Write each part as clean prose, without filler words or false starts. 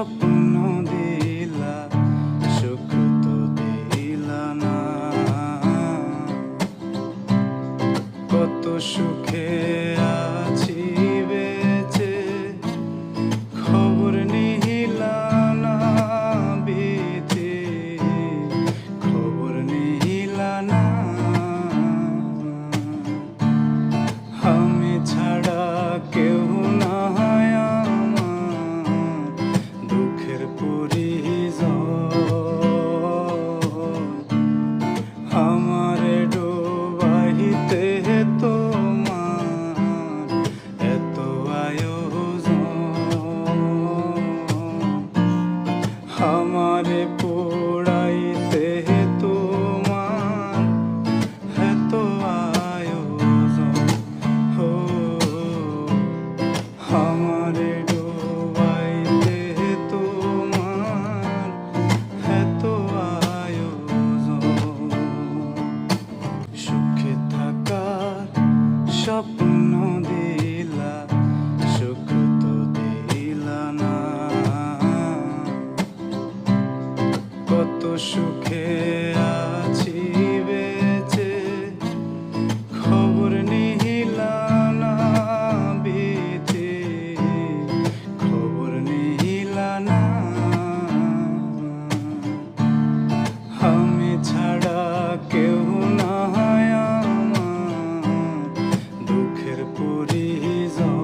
স্বপ্ন দিলা সুখ তো দিলা না। কত সুখে আছি বেঁচে খবর নিহিলা না, বিধি খবর নিহিলা না। আমি ছাড়া কেউ না আমার দুঃখের পরিজন। আমারে ডুবাইতে তোমার এত আয়োজন, আমারে পোড়াইতে তোমার এত আয়োজন। আমারে ডুবাইতে তোমার এত আয়োজন। সুখে থাকার স্বপ্ন দিলা সুখ তো দিলা না। কত সুখে আছি বেঁচে খবর নিহিলা না, বিধি খবর নিহিলা না। আমি ছাড়া কেউ না আমার দুঃখের পরিজন।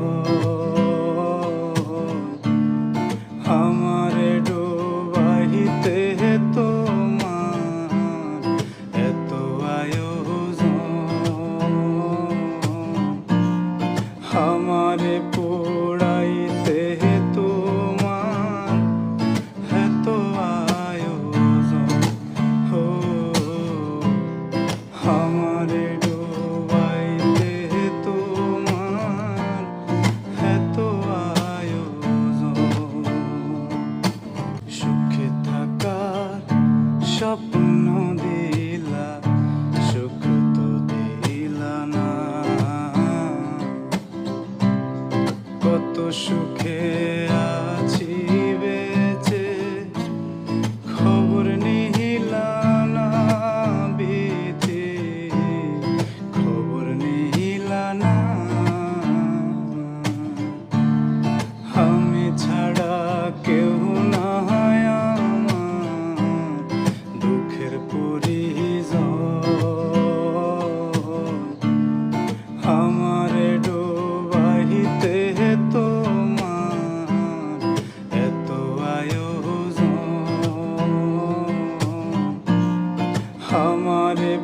আমারে ডুবাইতে তোমার এত আয়োজন, আমারে পোড়াইতে তোমার এত আয়োজন। আমারে ডুবাইতে তোমার এত আয়োজন, আমারে পোড়াইতে তোমার এত আয়োজন। আমারে ডুবাইতে তোমার এত আয়োজন, আমারে পোড়াইতে তোমার এত আয়োজন। আমারে ডুবাইতে তোমার এত আয়োজন, আমারে পোড়াইতে তোমার এত আয়োজন। আমারে সুখে থাকার স্বপ্ন দিলা সুখ তো দিলা না। কত সুখে আছি বেঁচে খবর নিহিলা না, বিধি খবর নিহিলা না। আমি ছাড়া কেউ না আমার দুঃখের পরিজন। আমারে ডুবাইতে তোমার এত আয়োজন, আমারে